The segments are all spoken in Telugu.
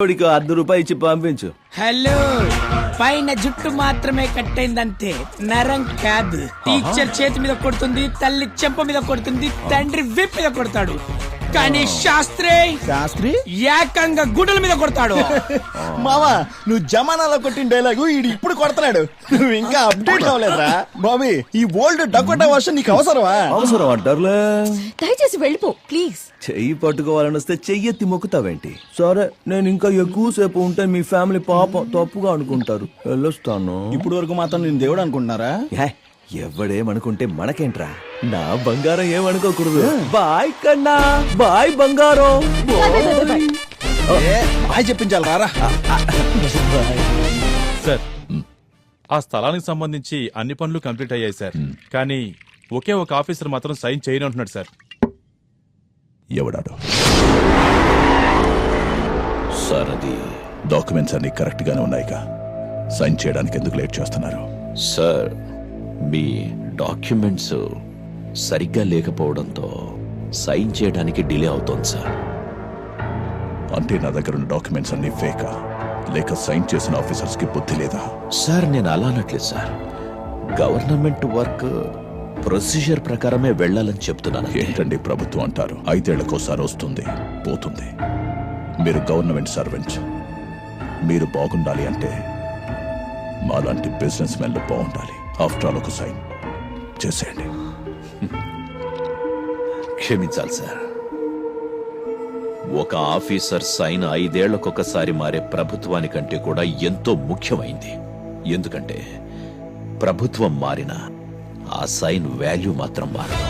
రూపాయి ఇచ్చి పంపించు. హలో, పైన జుట్టు మాత్రమే కట్టయిందంతే, నరం కాదు. టీచర్ చేతి మీద కొడుతుంది, తల్లి చెంప మీద కొడుతుంది, తండ్రి విప్ మీద కొడతాడు. కానీ శాస్త్రి ఏకంగా గుడ్డల మీద కొడతాడు. మావా, నువ్వు జమానాలో కొట్టిన డైలాగు ఈడు ఇప్పుడు కొడతాడు. నువ్వు ఇంకా అప్డేట్ అవ్వలేదురా బాబీ. ఈ ఓల్డ్ డకోటా వర్షన్ నీకు అవసరమా? అవసరం అంటారులే. దయచేసి వెళ్ళిపో ప్లీజ్. చెయ్యి పట్టుకోవాలని వస్తే చెయ్యెత్తి మొక్కుతావేంటి? సరే, నేను ఇంకా ఎక్కువసేపు ఉంటే మీ ఫ్యామిలీ పాపం తప్పుగా అనుకుంటారు. వెళ్ళొస్తాను. ఇప్పుడు వరకు మాత్రం నేను దేవుడు అనుకుంటున్నారా? ఎవడేమనుకుంటే మనకేంట్రా? నా బంగారం ఏమనుకోకూడదు. బాయ్ కన్నా, బాయ్ బంగారం. బాయ్ చెప్పించాలి రారా. సార్, ఆ స్థలానికి సంబంధించి అన్ని పనులు కంప్లీట్ అయ్యాయి సార్. కానీ ఒకే ఒక ఆఫీసర్ మాత్రం సైన్ చేయనంటున్నాడు సార్. ఎవడాడు? సార్, అది డాక్యుమెంట్స్ అన్ని కరెక్ట్ గానే ఉన్నాయిగా. సైన్ చేయడానికి ఎందుకు లేట్ చేస్తున్నారు? సార్, మీ డాక్యుమెంట్స్ సరిగ్గా లేకపోవడంతో సైన్ చేయడానికి డిలే అవుతోంది సార్. అంటే నా దగ్గర ఉన్న డాక్యుమెంట్స్ అన్ని ఫేకా, లేక సైన్ చేసిన ఆఫీసర్స్ కి బుద్ధి లేదా? సార్, నేను అలా అనట్లేదు సార్. గవర్నమెంట్ వర్క్ ప్రొసీజర్ ప్రకారమే వెళ్ళాలని చెప్తున్నాను. ఏంటండి ప్రభుత్వం అంటారు? 5 ఏళ్లకోసారి వస్తుంది, పోతుంది. మీరు గవర్నమెంట్ సర్వెంట్. మీరు బాగుండాలి అంటే మాలాంటి బిజినెస్ మెన్లు బాగుండాలి. ఆఫ్టర్ ఆల్ ఒక సైన్ చేసేయండి. క్షమించాలి సార్. ఒక ఆఫీసర్ సైన్ 5 ఏళ్లకొకసారి మారే ప్రభుత్వానికంటే కూడా ఎంతో ముఖ్యమైంది. ఎందుకంటే ప్రభుత్వం మారినా ఆ సైన్ వాల్యూ మాత్రం మారదు.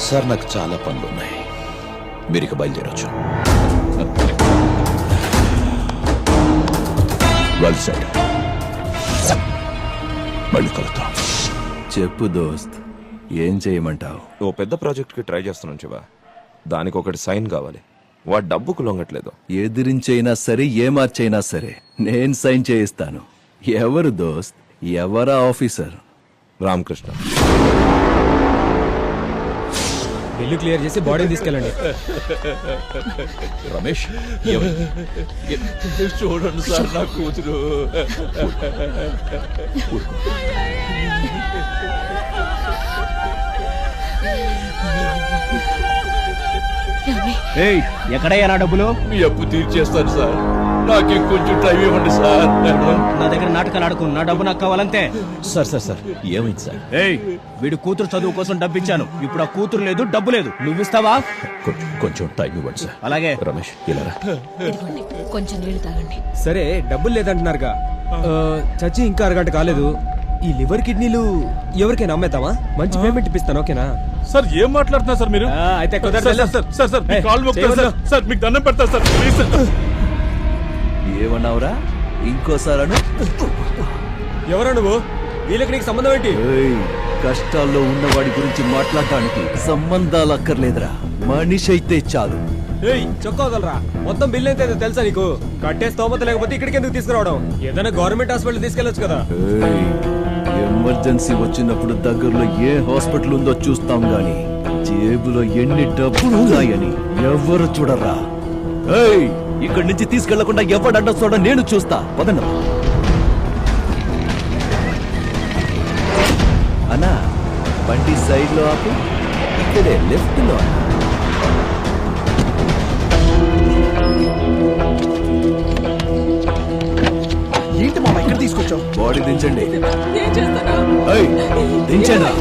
సార్, నాకు చాలా పనులున్నాయి. మీరు ఇక బయలుదేరొచ్చు. Well said. మళ్ళీ కలుద్దాం. చెప్పు దోస్త్, ఏం చేయమంటావు? ఓ పెద్ద ప్రాజెక్ట్ కి ట్రై చేస్తున్నాను శివ. దానికి ఒకటి సైన్ కావాలి. వాడు డబ్బుకు లొంగట్లేదు. ఎదిరించైనా సరే, ఏమార్చైనా సరే నేను సైన్ చేయిస్తాను. ఎవరు దోస్త్? ఎవరా ఆఫీసర్? రామకృష్ణ. బిల్లు క్లియర్ చేసి బాడీ తీసుకెళ్ళండి. రమేష్, చూడండి సార్, నా కూతురు. ఎక్కడయ్యా నా డబ్బులు? మీ అప్పు తీర్చేస్తాను సార్. నాకు కొంచెం టైం ఇవ్వండి సార్. నా దగ్గర నాటకాలు ఆడుకు, నా డబ్బు నాకు కావాలంతే. సార్ ఏమైంది సార్? వీడు కూతురు చదువు కోసం డబ్బు ఇచ్చాను. ఇప్పుడు ఆ కూతురు లేదు, డబ్బు లేదు. నువ్వు ఇస్తావా? కొంచెం టైం ఇవ్వండి సార్. అలాగే. రమేష్, ఇలా రా. ఇదిగోండి, కొంచెం నీళ్లు తాగండి. సరే, డబ్బులు లేదంటున్నారుగా. చచ్చి ఇంకా అరగంట కాలేదు. ఈ లివర్ కిడ్నీలు ఎవరికైనా అమ్మేద్దామా? మంచి పేమెంట్ ఇప్పిస్తాను, ఓకేనా? సార్, ఏం మాట్లాడుతున్నా సార్ మీరు? అయితే సార్, మీ కాళ్ళు మొక్కుతాను సార్. సార్, మీకు దండం పెడతా సార్, ప్లీజ్ సార్. ఏమన్నావురా? ఇంకోసారను. ఎవరా నువ్వు? వీళ్ళకి నీకు సంబంధం ఏంటి? కష్టాల్లో ఉన్నవాడి గురించి మాట్లాడటానికి సంబంధాలు అక్కర్లేదురా, మనిషి అయితే చాలు. చొక్కా వదలరా. మొత్తం బిల్ అయితే తెలుసా నీకు? కట్టే స్తోమత లేకపోతే ఇక్కడికి ఎందుకు తీసుకురావడం? ఏదైనా గవర్నమెంట్ హాస్పిటల్ తీసుకెళ్లొచ్చు కదా. ఎమర్జెన్సీ వచ్చినప్పుడు దగ్గరలో ఏ హాస్పిటల్ ఉందో చూస్తాం గాని జేబులో ఎన్ని డబ్బులు ఉన్నాయని ఎవరు చూడరా. ఇక్కడి నుంచి తీసుకెళ్లకుండా ఎవడు అడ్డొస్తాడో నేను చూస్తా. పదండి అన్నా, బండి సైడ్ లో ఆపు. ఇక్కడే లెఫ్ట్ లో. ఏంటి మామ ఇక్కడ తీసుకొచ్చావు? బాడీ దించండి. దించండి.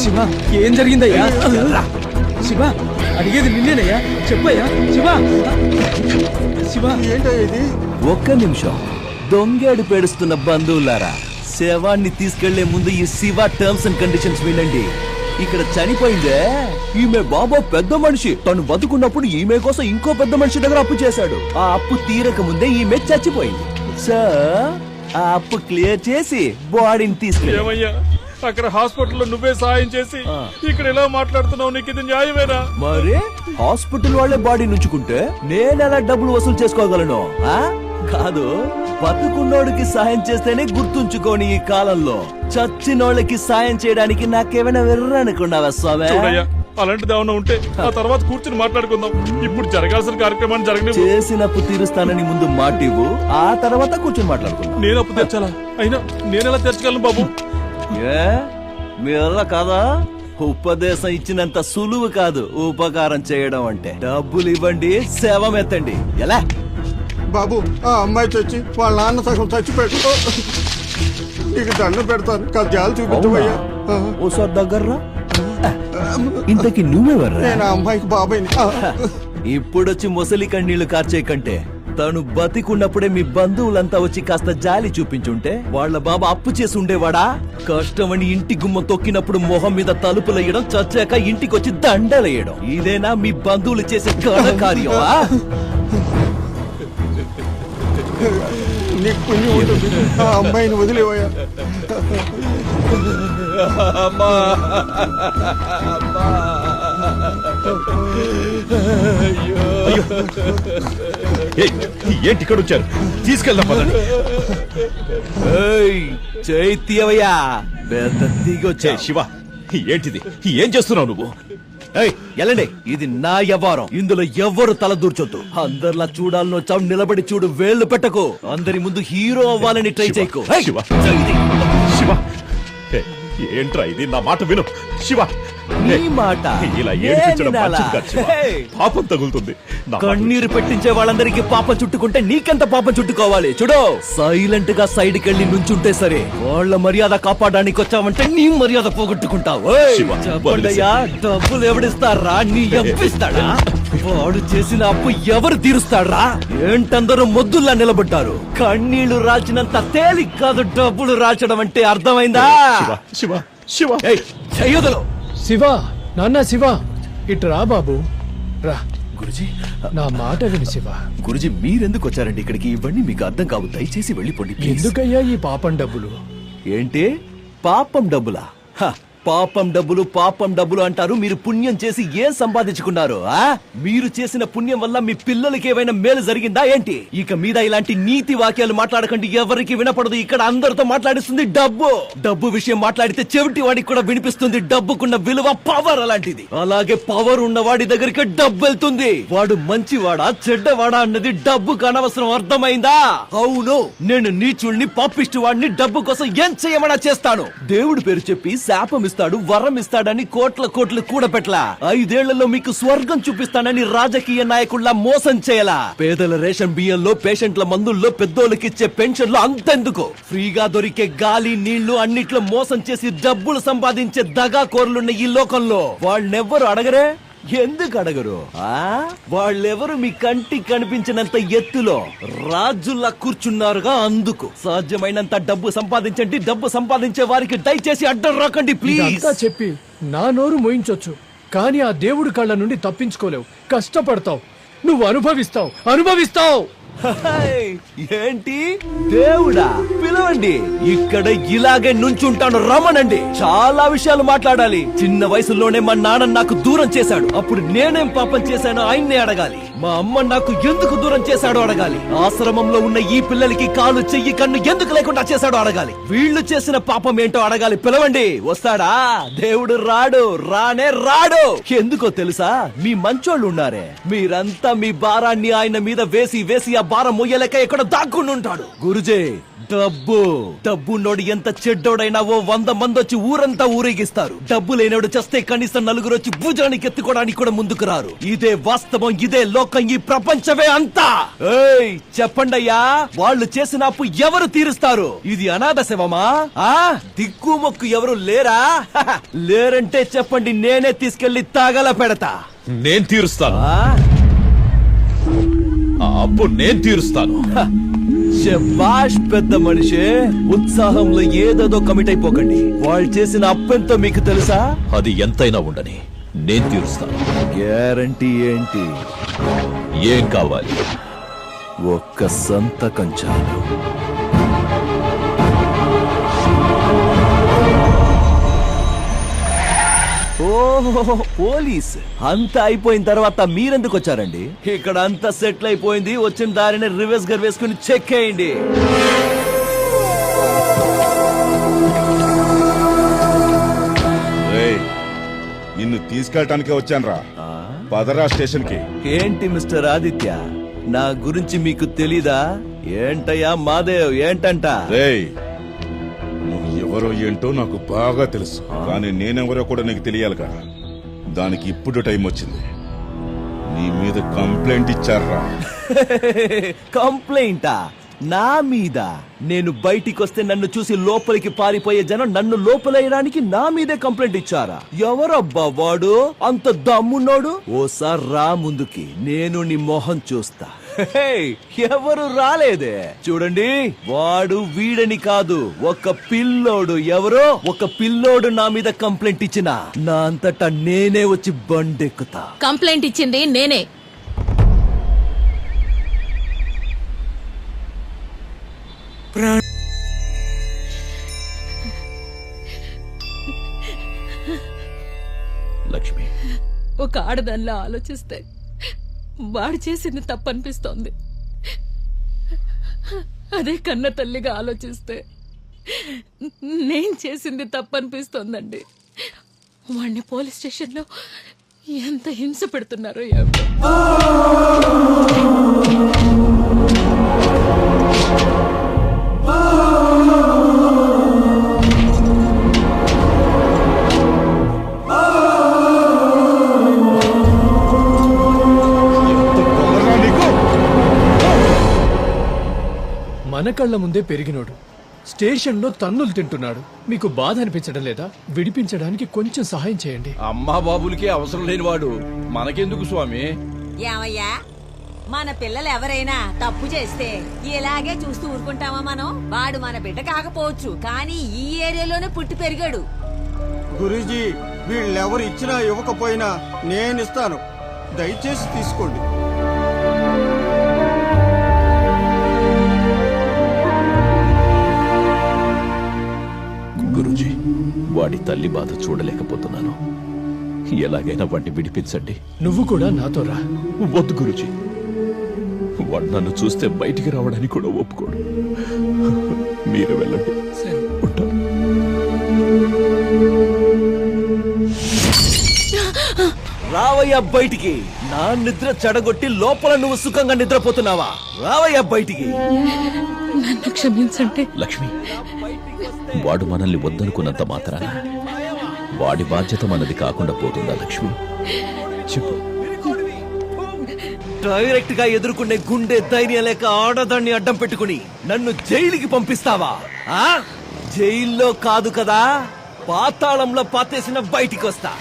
శివ, ఏం జరిగిందయ్యా? శివ, అడిగేది నిన్నేనయ్యా, చెప్పయ్యా. శివ ఏంటో ఇది? ఒక్క నిమిషం. దొంగేడు పేడుస్తున్న బంధువులారా, శవాన్ని తీసుకెళ్లే ముందు ఈ శివ టర్మ్స్ అండ్ కండిషన్స్ వినండి. ఇక్కడ చనిపోయిందే ఈమె బాబా పెద్ద మనిషి. తను బతుకున్నప్పుడు ఈమె కోసం ఇంకో పెద్ద మనిషి దగ్గర అప్పు చేశాడు. ఆ అప్పు తీరక ముందే ఈమె చచ్చిపోయింది. సో ఆ అప్పు క్లియర్ చేసి బాడీని తీసుకెళ్ళి అక్కడ హాస్పిటల్లో నువ్వే సాయం చేసి ఇక్కడ ఎలా మాట్లాడుతున్నావు? నీకు ఇది న్యాయమేనా? మరి హాస్పిటల్ వాళ్ళే బాడీ నుంచుకుంటే నేనెలా డబ్బులు వసూలు చేసుకోగలను? కాదు, బతుకున్నోడికి సాయం చేస్తేనే గుర్తుంచుకోని ఈ కాలంలో చచ్చినోళ్ళకి సాయం చేయడానికి నాకేమైనా వెర్రనుకున్నావా స్వామి? చూడయ్యా, అలాంటిది ఏమైనా ఉంటే ఆ తర్వాత కూర్చుని మాట్లాడుకుందాం. ఇప్పుడు జరగాల్సిన కార్యక్రమాన్ని జరగని. చేసినప్పు తీరుస్తానని ముందు మాటివ్వు, ఆ తర్వాత కూర్చొని మాట్లాడుకుందాం. నేను అప్పు తెచ్చాలా? అయినా నేనెలా తెచ్చగలను బాబు? ఏ మీరలా కాదా? ఉపదేశం ఇచ్చినంత సులువు కాదు ఉపకారం చేయడం అంటే. డబ్బులు ఇవ్వండి, సేవ మెత్తండి. ఎలా బాబు, ఆ అమ్మాయి చచ్చి వాళ్ళ నాన్న సగం చచ్చిపోయాడు. నీకు దండం పెడతాను, కజ్జాలు చూపించవయ్యా. ఓసారి దగ్గర్రా. ఇంతకి నువ్వెవర్రా? నేను ఆ అమ్మాయికి బాబాయ్ని. ఇప్పుడొచ్చి ముసలి కన్నీళ్లు కార్చే కంటే తను బతికున్నప్పుడే మీ బంధువులంతా వచ్చి కాస్త జాలి చూపించుంటే వాళ్ళ బాబా అప్పు చేసి ఉండేవాడా? కష్టమని ఇంటి గుమ్మ తొక్కినప్పుడు మొహం మీద తలుపులేయడం, చచ్చాక ఇంటికొచ్చి దండలేయడం, ఇదేనా మీ బంధువులు చేసే కార్యమా? నీకు పుణ్యం ఉంటుంది, ఆ అమ్మాయిని వదిలేవయ్యా. ఏంటి ఇక్కడ వచ్చారు? తీసుకెళ్దాం పదండి. చైత్యవయ్యా, పెద్ద దిగొచ్చే. శివ, ఏంటిది? ఏం చేస్తున్నావు నువ్వు? ఎలాండి, ఇది నా వ్యవహారం, ఇందులో ఎవ్వరు తల దూర్చొద్దు. అందరిలా చూడాలని వచ్చావు, నిలబడి చూడు, వేళ్లు పెట్టకు. అందరి ముందు హీరో అవ్వాలని ట్రై చేయకు. శివ, శివ, ఏంట్రా ఇది? నా మాట విను శివ. నీ మాట ఇలా ఏడిపించడం మంచిది కాదు శివ. పాపం తగులుతుంది. కన్నీరు పెట్టించే వాళ్ళందరికీ పాపం చుట్టుకుంటే నీకెంత పాపం చుట్టుకోవాలి? చూడు, సైలెంట్ గా సైడ్ కెళ్ళి నుంచుంటే సరే. వాళ్ళ మర్యాద కాపాడడానికి వచ్చావంటే నీ మర్యాద పోగొట్టుకుంటావు. చెప్పండయ్యా, డబ్బులు ఎవడిస్తారా? నీ ఎప్పిస్తాడా? వాడు చేసిన అప్పు ఎవరు తీరుస్తాడా? ఏంటందరూ మొద్దుల్లా నిలబడ్డారు? కన్నీళ్లు రాల్చినంత తేలిక కాదు డబ్బులు రాల్చడం అంటే, అర్థమైందా? శివ, శివ, చెయ్యదులు. శివ, నాన్న శివ, ఇటు రా బాబు, రా. గురుజీ, నా మాట విని శివ. గురుజీ, మీరెందుకు వచ్చారండి ఇక్కడికి? ఇవన్నీ మీకు అర్థం కావు, దయచేసి వెళ్ళిపోండి ప్లీజ్. ఎందుకయ్యా ఈ పాపం డబ్బులు? ఏంటి పాపం డబ్బులా? పాపం డబ్బులు, పాపం డబ్బులు అంటారు. మీరు పుణ్యం చేసి ఏం సంపాదించుకున్నారు? మీరు చేసిన పుణ్యం వల్ల మీ పిల్లలకి ఏమైనా మేలు జరిగిందా ఏంటి? ఇక మీద ఇలాంటి నీతి వాక్యాలు మాట్లాడకండి, ఎవరికి వినపడదు. ఇక్కడ అందరితో మాట్లాడిస్తుంది డబ్బు. డబ్బు విషయం మాట్లాడితే చెవిటి వాడికి కూడా వినిపిస్తుంది. డబ్బుకున్న విలువ పవర్ అలాంటిది. అలాగే పవర్ ఉన్న వాడి దగ్గరికి డబ్బు వెళ్తుంది. వాడు మంచివాడా చెడ్డవాడా అన్నది డబ్బుకు అనవసరం, అర్థమైందా? అవును, నేను నీచుల్ని, పాపిష్టి వాడిని డబ్బు కోసం ఏం చేయమన్నా చేస్తాను. దేవుడి పేరు చెప్పి శాపం ఇస్తాడు, వరం ఇస్తాడని కోట్ల కూడపెట్లా. 5 ఏళ్లలో మీకు స్వర్గం చూపిస్తానని రాజకీయ నాయకుల్లా మోసం చేయలా. పేదల రేషన్ బియ్యంలో, పేషెంట్ల మందుల్లో, పెద్దోళ్ళకిచ్చే పెన్షన్లు అంతెందుకు, ఫ్రీగా దొరికే గాలి, నీళ్లు అన్నిట్లో మోసం చేసి డబ్బులు సంపాదించే దగాకోర్లున్న ఈ లోకంలో వాళ్ళెవ్వరు అడగరే? ఎందుకు అడగరు? వాళ్ళెవరు మీ కంటికి కనిపించినంత ఎత్తులో రాజుల్లా కూర్చున్నారుగా, అందుకు. సాధ్యమైనంత డబ్బు సంపాదించండి. డబ్బు సంపాదించే వారికి దయచేసి అడ్డం రాకండి ప్లీజ్. చెప్పి నా నోరు మోయించొచ్చు, కానీ ఆ దేవుడి కళ్ళ నుండి తప్పించుకోలేవు. కష్టపడతావు, నువ్వు అనుభవిస్తావు. ఏంటి దేవుడా? పిలవండి, ఇక్కడ ఇలాగే నుంచుంటాను, రమ్మనండి. చాలా విషయాలు మాట్లాడాలి. చిన్న వయసులోనే మా నాన్న నాకు దూరం చేశాడు, అప్పుడు నేనేం పాపం చేశానో ఆయన్నే అడగాలి. మా అమ్మ నాకు ఎందుకు దూరం చేశాడో అడగాలి. ఆశ్రమంలో ఉన్న ఈ పిల్లలకి కాలు, చెయ్యి, కన్ను ఎందుకు లేకుండా చేశాడో అడగాలి. వీళ్ళు చేసిన పాపం ఏంటో అడగాలి. పిలవండి. వస్తాడా? దేవుడు రాడు, రానే రాడు. ఎందుకో తెలుసా? మీ మంచోళ్ళు ఉన్నారే, మీరంతా మీ భారాన్ని ఆయన మీద వేసి ఆ భారం మొయ్యలేక ఎక్కడ దాక్కుని ఉంటాడు. గురుజీ, డబ్బున్నోడు ఎంత చెడ్డోడైనా ఓ 100 మంది వచ్చి ఊరంతా ఊరేగిస్తారు. డబ్బు లేనోడు చస్తే కనీసం 4 వచ్చి భుజానికి ఎత్తుకోవడానికి కూడా ముందుకు రారు. ఇదే వాస్తవం, ఇదే లోకం, ఈ ప్రపంచమే అంతా. చెప్పండయ్యా, వాళ్ళు చేసిన అప్పు ఎవరు తీరుస్తారు? ఇది అనాథ శవమా? దిక్కు మొక్కు ఎవరు లేరా? లేరంటే చెప్పండి, నేనే తీసుకెళ్లి తాగల పెడతా. నేను తీరుస్తాను. ఆ అప్పు నేను తీరుస్తాను. శభాష్ పెద్ద మనిషి. ఉత్సాహంలో ఏదేదో కమిట్ అయిపోకండి. వాళ్ళు చేసిన అప్పెంతో మీకు తెలుసా? అది ఎంతైనా ఉండని నేను తీరుస్తాను. గ్యారంటీ ఏంటి? ఏం కావాలి? ఒక్క సంతకం చాలు. ఓహో పోలీస్ అంతా అయిపోయిన తర్వాత మీరెందుకు వచ్చారండి? ఇక్కడ అంతా సెటిల్ అయిపోయింది. వచ్చిన దారిని రివర్స్ గర్ వేసుకుని చెక్ అయ్యండి. నిన్ను తీసుకెళ్ళటానికే వచ్చానురా. పదరా స్టేషన్ కి. ఏంటి మిస్టర్ ఆదిత్య, నా గురించి మీకు తెలీదా? ఏంటయ్యా మాదేవ్ ఏంటంట? రేయ్, నువ్వు ఎవరో ఏంటో నాకు బాగా తెలుసు, కానీ నేనెవరో కూడా నీకు తెలియాలి కదా. దానికి ఇప్పుడు టైం వచ్చింది. నీ మీద కంప్లైంట్ ఇచ్చారా? కంప్లైంటా? నా మీద? నేను బయటికి వస్తే నన్ను చూసి లోపలికి పారిపోయే జనం నన్ను లోపలేయడానికి నా మీదే కంప్లైంట్ ఇచ్చారా? ఎవరబ్బా వాడు? అంత దమ్మున్నాడు? ఓసారి రా ముందుకి, నేను నీ మొహం చూస్తా. ఎవరు రాలేదే? చూడండి, వాడు వీడని కాదు, ఒక పిల్లోడు. ఎవరో ఒక పిల్లోడు నా మీద కంప్లైంట్ ఇచ్చిన నా అంతటా నేనే వచ్చి బండెక్కుతా. కంప్లైంట్ ఇచ్చింది నేనే. లక్ష్మి, ఒక ఆడదానిలా ఆలోచిస్తే వాడు చేసింది తప్పనిపిస్తోంది. అదే కన్న తల్లిగా ఆలోచిస్తే నేను చేసింది తప్పనిపిస్తోందండి. వాడిని పోలీస్ స్టేషన్లో ఎంత హింస పెడుతున్నారో ఏమిటో. మన కళ్ళ ముందే పెరిగినోడు స్టేషన్లో తన్నులు తింటున్నాడు. మీకు బాధ అనిపించడం లేదా? విడిపించడానికి కొంచెం సహాయం చేయండి. అమ్మా బాబులకి అవసరం లేనివాడు మనకెందుకు స్వామి? ఏమయ్యా, మన పిల్లలు ఎవరైనా తప్పు చేస్తే ఇలాగే చూస్తూ ఊరుకుంటామా మనం? వాడు మన బిడ్డ కాకపోవచ్చు, కానీ ఈ ఏరియాలోనే పుట్టి పెరిగాడు. గురూజీ, వీళ్ళెవరు ఇచ్చినా ఇవ్వకపోయినా నేను ఇస్తాను, దయచేసి తీసుకోండి. గురూజీ, వాడి తల్లి బాధ చూడలేకపోతున్నాను. ఎలాగైనా వాడిని విడిపించండి. నువ్వు కూడా నాతో రా. వద్దు గురూజీ, వాడు నన్ను చూస్తే బయటికి రావడానికి కూడా ఒప్పుకోడు. మీరు వెళ్ళండి. ఉంటాను. రావయ్యా బయటికి. నా నిద్ర చెడగొట్టి లోపల నువ్వు సుఖంగా నిద్రపోతున్నావా? రావయ్యా బయటికి. నన్ను క్షమించండి. లక్ష్మి, వాడు మనల్ని వద్దనుకున్నంత మాత్రాన వాడి బాధ్యత మనది కాకుండా పోతుందా? లక్ష్మి చెప్పు. డైరెక్ట్ గా ఎదుర్కొనే గుండె ధైర్యం లేక ఆడదాన్ని అడ్డం పెట్టుకుని నన్ను జైలుకి పంపిస్తావా? జైల్లో కాదు కదా, పాతాళంలో పాతేసిన బయటికి వస్తా.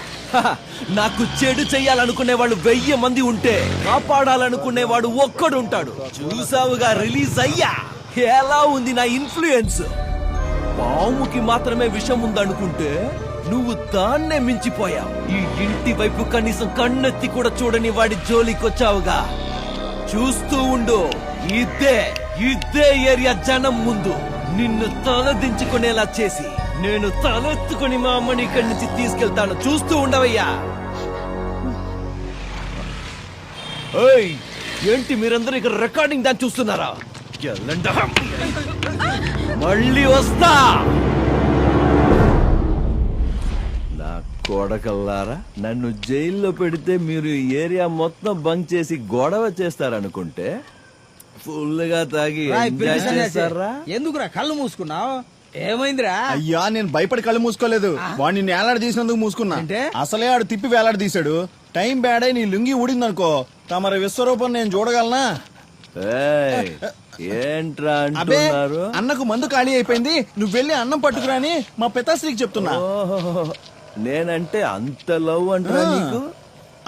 నాకు చెడు చెయ్యాలనుకునే వాళ్ళు 1000 మంది ఉంటే కాపాడాలనుకునేవాడు ఒక్కడు ఉంటాడు. చూసావుగా రిలీజ్ అయ్యా. ఎలా ఉంది నా ఇన్ఫ్లుయెన్స్? పాముకి మాత్రమే విషం ఉందనుకుంటే నువ్వు దాన్నే మించిపోయావు. ఈ ఇంటి వైపు కనీసం కన్నెత్తి కూడా చూడని వాడి జోలికొచ్చావుగా. చూస్తూ ఉండు, ఇదే ఏరియా జనం ముందు నిన్ను తలదించుకునేలా చేసి నేను తలెత్తుకుని మా అమ్మని ఇక్కడి నుంచి తీసుకెళ్తాను. చూస్తూ ఉండవయ్యా. ఏంటి మీరందరూ ఇక్కడ రికార్డింగ్ దాన్ని చూస్తున్నారా? మళ్ళీ వస్తా. నా కొడకల్లారా, నన్ను జైల్లో పెడితే మీరు ఏరియా మొత్తం బంక్ చేసి గొడవ చేస్తారనుకుంటే ఫుల్గా తాగి ఎంజాయ్ చేస్తారా? ఎందుకురా కళ్ళు మూసుకున్నావు? ఏమైందిరా? అయ్యా, నేను భయపడి కళ్ళు మూసుకోలేదు. వాడిని వేలాడ తీసినందుకు మూసుకున్నా. అసలే ఆడు తిప్పి వేలాడ తీశాడు. టైం బ్యాడ్ అయి నీ లుంగి ఊడిందనుకో, తమరి విశ్వరూపం నేను చూడగలనా? ఏంట్రా అంటున్నారు? అన్నకు మందు ఖాళీ అయిపోయింది, నువ్వు వెళ్ళి అన్నం పట్టుకురాని మా పితాశ్రీకి చెప్తున్నా. నేనంటే అంత లవ్ అంటారా నీకు?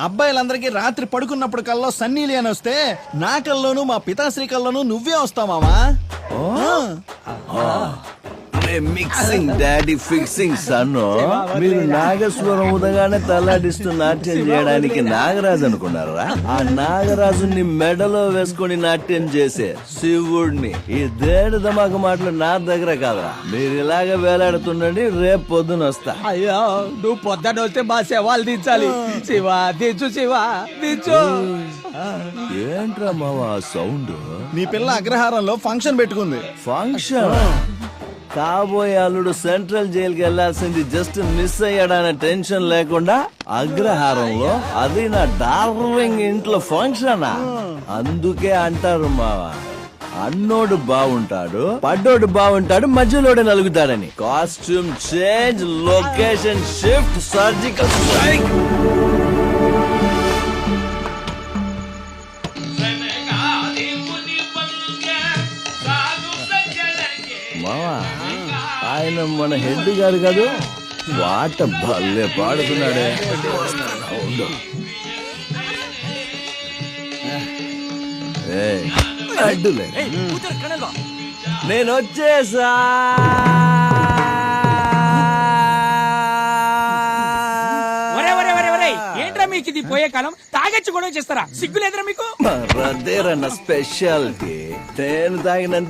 అబ్బాయిలందరికీ రాత్రి పడుకున్నప్పుడు కల్లో సన్నీలి అని వస్తే నా కల్లోనూ మా పితాశ్రీ కల్లోనూ నువ్వే వస్తావు మామా. మిక్సింగ్ డాడీ ఫిక్సింగ్ సన్ను మీరు నాగస్వరం ఉదగానే తల్లాడిస్తూ నాట్యం చేయడానికి నాగరాజు అనుకున్నారా? ఆ నాగరాజుని మెడలో వేసుకొని నాట్యం చేసే శివుడిని. ఈ దేడు దమాక మాటలు నా దగ్గర కాదురా. మీరు ఇలాగ వేలాడుతుండండి, రేపు పొద్దున వస్తా. అయ్యో నువ్వు పొద్దున వస్తే మా శవాలు దించాలి. శివ దించు, శివ దించు. ఏంట్రా మావా సౌండ్? నీ పిల్ల అగ్రహారంలో ఫంక్షన్ పెట్టుకుంది. ఫంక్షన్? కాబోయే అల్లుడు సెంట్రల్ జైలుకి వెళ్లాల్సింది జస్ట్ మిస్ అయ్యాడనే టెన్షన్ లేకుండా అగ్రహారంలో, అది నా డార్లింగ్ ఇంట్లో ఫంక్షనా? అందుకే అంటారు మావా, అన్నోడు బాగుంటాడు, పడ్డోడు బాగుంటాడు, మధ్యలోడే నలుగుతాడని. Costume change, location shift, surgical strike. మావా, ఆయన మన హెడ్ గారు కాదు, పాట భలే పాడుతున్నాడే. అడ్డులే, నేను వచ్చేసా. ఏంట్రా మీకు ఇది పోయే కాలం? తాగొచ్చి గొడవ చేస్తారా? సిగ్గు లేదురా మీకు? రద్దేరన్న స్పెషాలిటీ. నేను తాగినంత